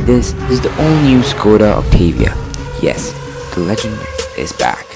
This is the all-new Skoda Octavia. Yes, the legend is back.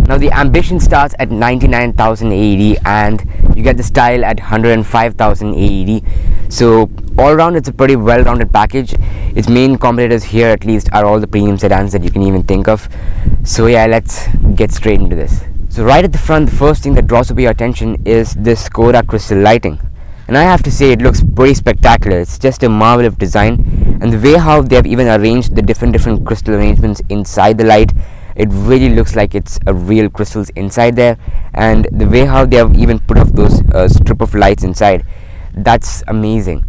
Now the Ambition starts at 99,000 AED and you get the style at 105,000 AED. So all around it's a pretty well-rounded package. Its main competitors here at least are all the premium sedans that you can even think of. So yeah, let's get straight into this. So right at the front, the first thing that draws up your attention is this Skoda crystal lighting. And I have to say it looks pretty spectacular. It's just a marvel of design, and the way how they have even arranged the different crystal arrangements inside the light, it really looks like it's a real crystals inside there. And the way how they have even put off those strip of lights inside, that's amazing.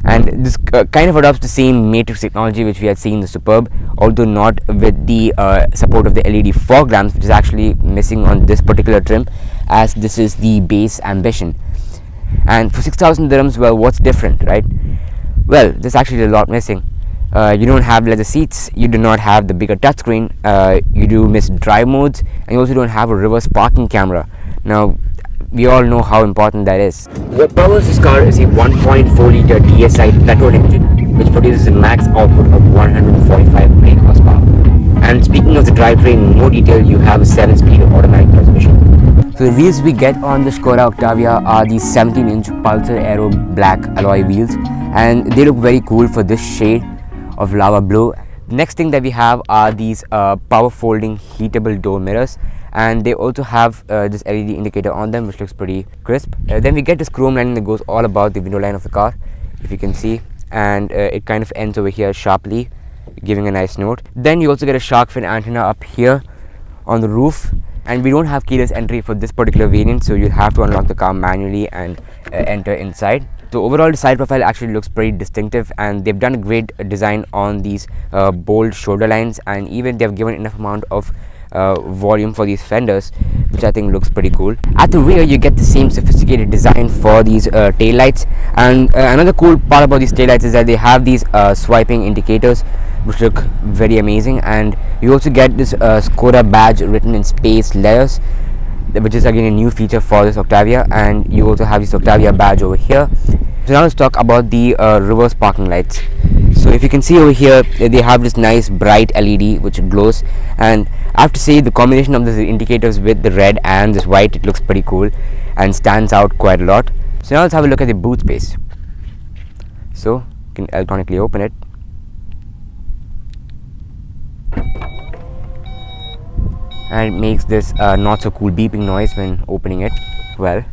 And this kind of adopts the same matrix technology which we had seen in the Superb, although not with the support of the LED fog lamps, which is actually missing on this particular trim, as this is the base Ambition. And for 6,000 dirhams, well, what's different, right? Well, there's actually a lot missing. You don't have leather seats, you do not have the bigger touchscreen, you do miss drive modes, and you also don't have a reverse parking camera. Now, we all know how important that is. What powers this car is a 1.4 litre DSI petrol engine, which produces a max output of 145 brake horsepower. And speaking of the drivetrain in more detail, you have a 7-speed automatic transmission. So the wheels we get on the Skoda Octavia are the 17-inch Pulsar Aero black alloy wheels, and they look very cool for this shade of lava blue. The next thing that we have are these power folding heatable door mirrors, and they also have this LED indicator on them, which looks pretty crisp. Then we get this chrome lining that goes all about the window line of the car, if you can see, and it kind of ends over here sharply, giving a nice note. Then you also get a shark fin antenna up here on the roof, and we don't have keyless entry for this particular variant, so you'll have to unlock the car manually and enter inside. So overall the side profile actually looks pretty distinctive, and they've done a great design on these bold shoulder lines, and even they've given enough amount of volume for these fenders, which I think looks pretty cool. At the rear you get the same sophisticated design for these tail lights, and another cool part about these tail lights is that they have these swiping indicators, which look very amazing. And you also get this Skoda badge written in space layers, which is again a new feature for this Octavia. And you also have this Octavia badge over here. So now let's talk about the reverse parking lights. So if you can see over here, they have this nice bright LED which glows, and I have to say the combination of the indicators with the red and this white, it looks pretty cool and stands out quite a lot. So now let's have a look at the boot space. So you can electronically open it. And it makes this not so cool beeping noise when opening it. Well,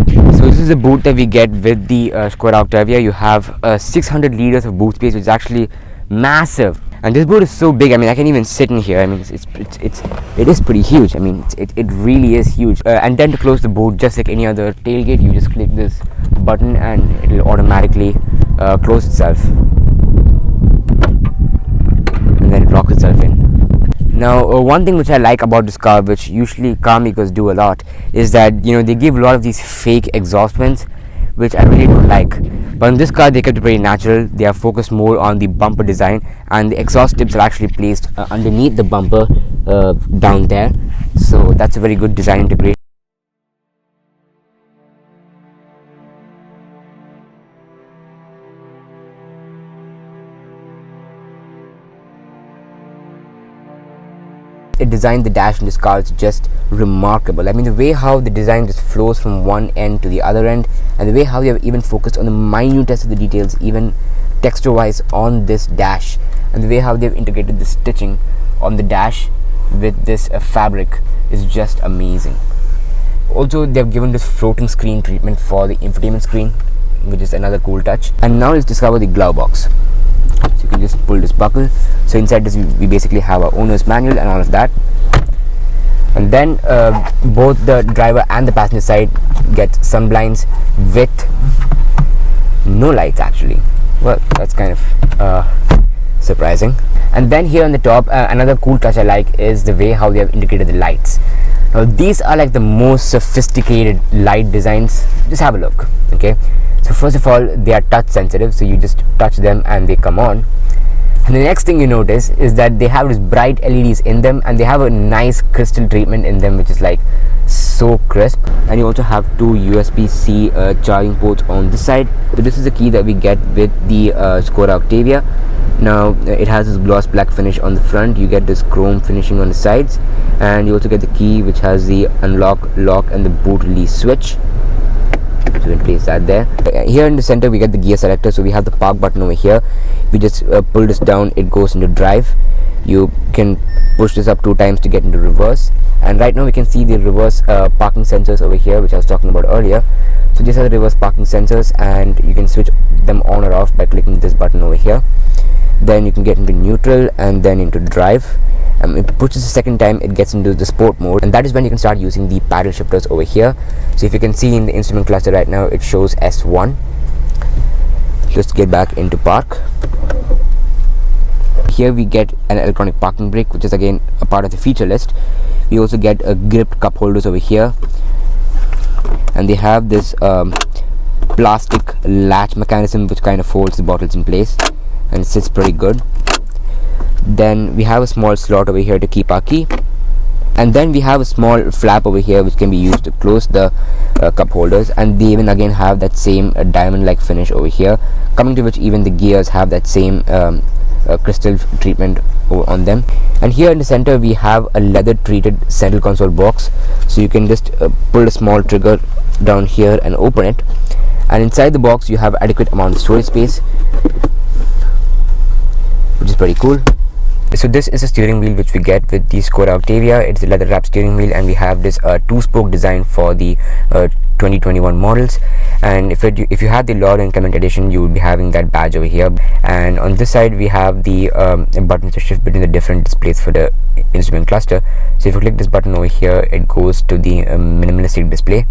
so this is the boot that we get with the Skoda Octavia. You have 600 liters of boot space, which is actually massive. And this boot is so big, I mean, I can even sit in here. I mean, it is pretty huge. I mean, it really is huge. And then to close the boot, just like any other tailgate, you just click this button and it will automatically close itself. And then it locks itself in. Now, one thing which I like about this car, which usually car makers do a lot, is that, you know, they give a lot of these fake exhaust vents, which I really don't like. But in this car, they kept it very natural. They are focused more on the bumper design, and the exhaust tips are actually placed underneath the bumper down there. So that's a very good design integration. It designed the dash in this car is just remarkable. I mean, the way how the design just flows from one end to the other end, and the way how they have even focused on the minutest of the details, even texture wise, on this dash, and the way how they've integrated the stitching on the dash with this fabric is just amazing. Also, they've given this floating screen treatment for the infotainment screen, which is another cool touch. And now let's discover the glove box. So you can just pull this buckle. So inside this we basically have our owner's manual and all of that. And then both the driver and the passenger side get sunblinds with no lights actually. Well, that's kind of surprising. And then here on the top, another cool touch I like is the way how they have integrated the lights. Now these are like the most sophisticated light designs. Just have a look. Okay, so first of all, they are touch sensitive, so you just touch them and they come on. And the next thing you notice is that they have these bright LEDs in them, and they have a nice crystal treatment in them, which is like so crisp. And you also have two USB-C charging ports on this side. So this is the key that we get with the Skoda Octavia. Now it has this gloss black finish on the front. You get this chrome finishing on the sides, and you also get the key which has the unlock, lock and the boot release switch. So we can place that there. Here in the center we get the gear selector. So we have the park button over here. We just pull this down, it goes into drive. You can push this up 2 times to get into reverse. And right now we can see the reverse parking sensors over here, which I was talking about earlier. So these are the reverse parking sensors, and you can switch them on or off by clicking this button over here. Then you can get into neutral and then into drive. It pushes the second time, it gets into the sport mode, and that is when you can start using the paddle shifters over here. So if you can see in the instrument cluster right now, it shows S1. Just get back into park. Here we get an electronic parking brake, which is again a part of the feature list. We also get a gripped cup holders over here, and they have this plastic latch mechanism which kind of holds the bottles in place, and it sits pretty good. Then we have a small slot over here to keep our key, and then we have a small flap over here which can be used to close the cup holders. And they even again have that same diamond like finish over here, coming to which even the gears have that same crystal treatment on them. And here in the center we have a leather treated central console box, so you can just pull a small trigger down here and open it, and inside the box you have adequate amount of storage space, which is pretty cool. So this is a steering wheel which we get with the Skoda Octavia. It's a leather wrapped steering wheel, and we have this 2-spoke design for the 2021 models. And if you have the Laurin Klement edition, you will be having that badge over here. And on this side we have the buttons to shift between the different displays for the instrument cluster. So if you click this button over here, it goes to the minimalistic display.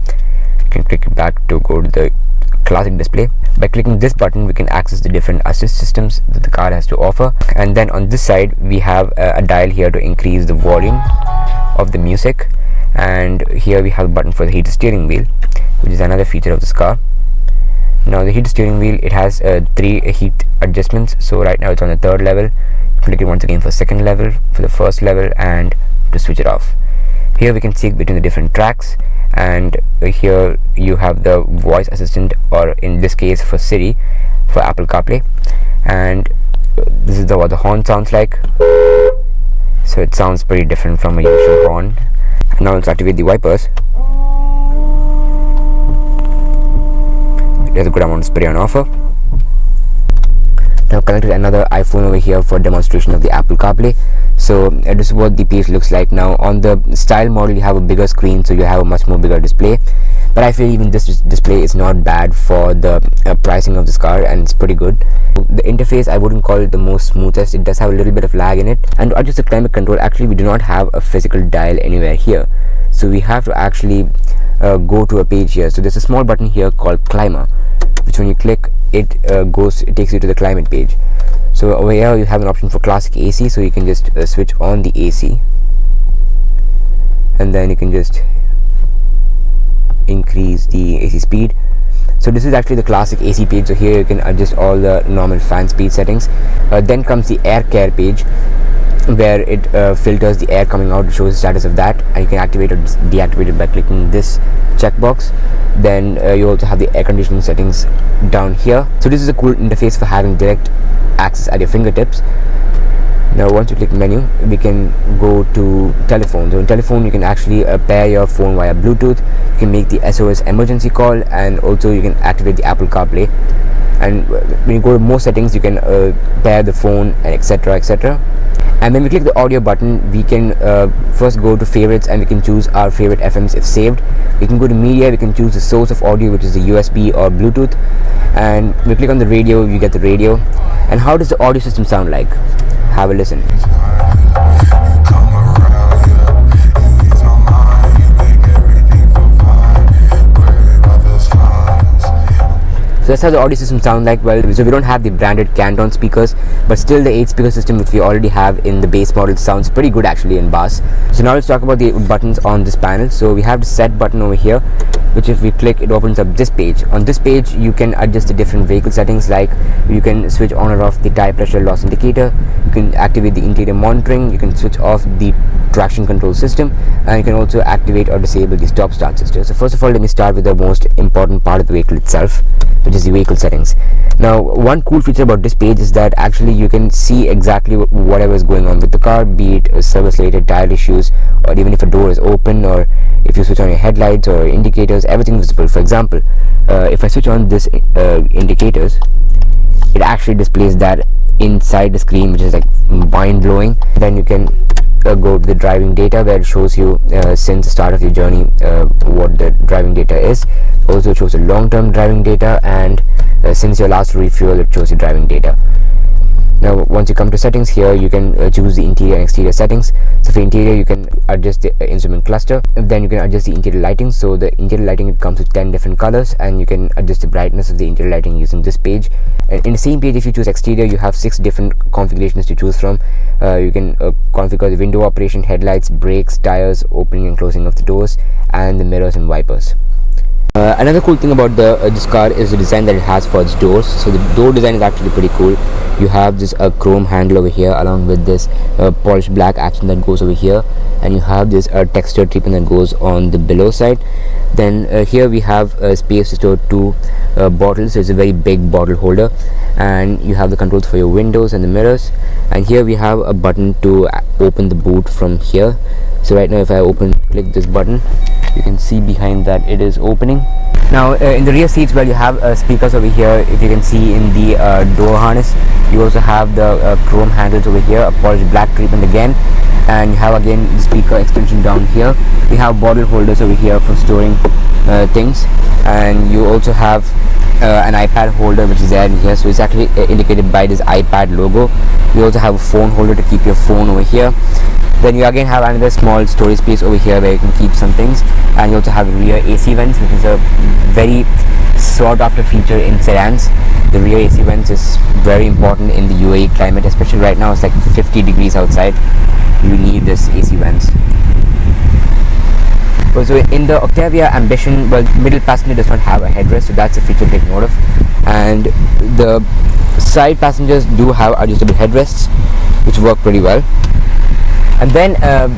You can click it back to go to the classic display. By clicking this button, we can access the different assist systems that the car has to offer. And then on this side we have a dial here to increase the volume of the music, and here we have a button for the heated steering wheel, which is another feature of this car. Now the heated steering wheel, it has 3 heat adjustments. So right now it's on the 3rd level. Click it once again for 2nd level, for the 1st level, and to switch it off. Here we can sync between the different tracks, and here you have the voice assistant, or in this case for Siri, for Apple CarPlay. And this is what the horn sounds like. So it sounds pretty different from a usual horn. And now let's activate the wipers. There's a good amount of spray on offer. Now connected another iPhone over here for demonstration of the Apple CarPlay. So this is what the page looks like. Now on the style model you have a bigger screen, so you have a much more bigger display, but I feel even this display is not bad for the pricing of this car, and it's pretty good. The interface, I wouldn't call it the most smoothest. It does have a little bit of lag in it. And to adjust the climate control, actually we do not have a physical dial anywhere here, so we have to actually go to a page here. So there's a small button here called Climate, which when you click it takes you to the climate page. So over here you have an option for classic AC, so you can just switch on the AC, and then you can just increase the AC speed. So this is actually the classic AC page. So here you can adjust all the normal fan speed settings. Then comes the air care page, where it filters the air coming out, shows the status of that, and you can activate or deactivate it by clicking this checkbox. Then you also have the air conditioning settings down here. So this is a cool interface for having direct access at your fingertips. Now once you click menu, we can go to telephone. So in telephone you can actually pair your phone via Bluetooth. You can make the SOS emergency call, and also you can activate the Apple CarPlay. And when you go to more settings, you can pair the phone, and etc. etc. And when we click the audio button, we can first go to favorites, and we can choose our favorite FMs if saved. We can go to media, we can choose the source of audio, which is the USB or Bluetooth. And we click on the radio, you get the radio. And how does the audio system sound like? Have a listen. So that's how the audio system sounds like. Well, so we don't have the branded Canton speakers, but still the 8 speaker system which we already have in the base model sounds pretty good actually in bass. So now let's talk about the buttons on this panel. So we have the set button over here, which if we click, it opens up this page. On this page you can adjust the different vehicle settings, like you can switch on or off the tire pressure loss indicator, you can activate the interior monitoring, you can switch off the traction control system, and you can also activate or disable the stop start system. So first of all, let me start with the most important part of the vehicle itself, which is the vehicle settings. Now one cool feature about this page is that actually you can see exactly whatever is going on with the car, be it service related, tire issues, or even if a door is open, or if you switch on your headlights or indicators, everything is visible. For example, if I switch on this indicators, it actually displays that inside the screen, which is like mind-blowing. Then you can go to the driving data, where it shows you since the start of your journey what the driving data is. Also it shows the long-term driving data, and since your last refuel, it shows you driving data. Now once you come to settings, here you can choose the interior and exterior settings. So for interior, you can adjust the instrument cluster, and then you can adjust the interior lighting. So the interior lighting, it comes with 10 different colors, and you can adjust the brightness of the interior lighting using this page. And in the same page, if you choose exterior, you have 6 different configurations to choose from. You can configure the window operation, headlights, brakes, tires, opening and closing of the doors, and the mirrors and wipers. Another cool thing about this car is the design that it has for its doors. So the door design is actually pretty cool. You have this chrome handle over here, along with this polished black accent that goes over here, and you have this textured treatment that goes on the below side. Then here we have space to store 2 bottles. So it's a very big bottle holder, and you have the controls for your windows and the mirrors. And here we have a button to open the boot from here. So right now, if I click this button, you can see behind that it is opening. Now in the rear seats, well, you have speakers over here. If you can see in the door harness, you also have the chrome handles over here, a polished black treatment again, and you have again the speaker extension down here. We have bottle holders over here for storing things, and you also have an iPad holder which is there in here. So it's actually indicated by this iPad logo. You also have a phone holder to keep your phone over here. Then you again have another small storage space over here where you can keep some things, and you also have rear AC vents, which is a very sought after feature in sedans. The rear AC vents is very important in the UAE climate, especially right now. It's like 50 degrees outside. You need this AC vents. So in the Octavia Ambition, well, middle passenger does not have a headrest, so that's a feature to take note of. And the side passengers do have adjustable headrests, which work pretty well. And then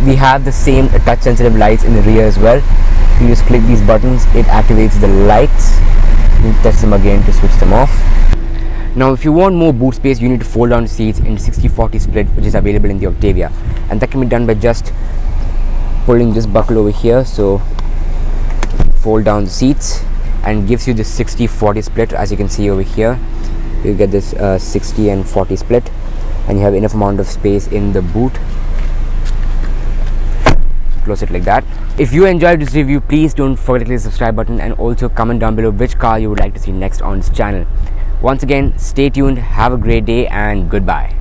we have the same touch sensitive lights in the rear as well. You just click these buttons, it activates the lights. You touch them again to switch them off. Now if you want more boot space, you need to fold down the seats in 60-40 split, which is available in the Octavia, and that can be done by just pulling this buckle over here. So fold down the seats, and gives you this 60-40 split. As you can see over here, you get this 60 and 40 split, and you have enough amount of space in the boot. Close it like that. If you enjoyed this review, please don't forget to click the subscribe button, and also comment down below which car you would like to see next on this channel. Once again, stay tuned, have a great day, and goodbye.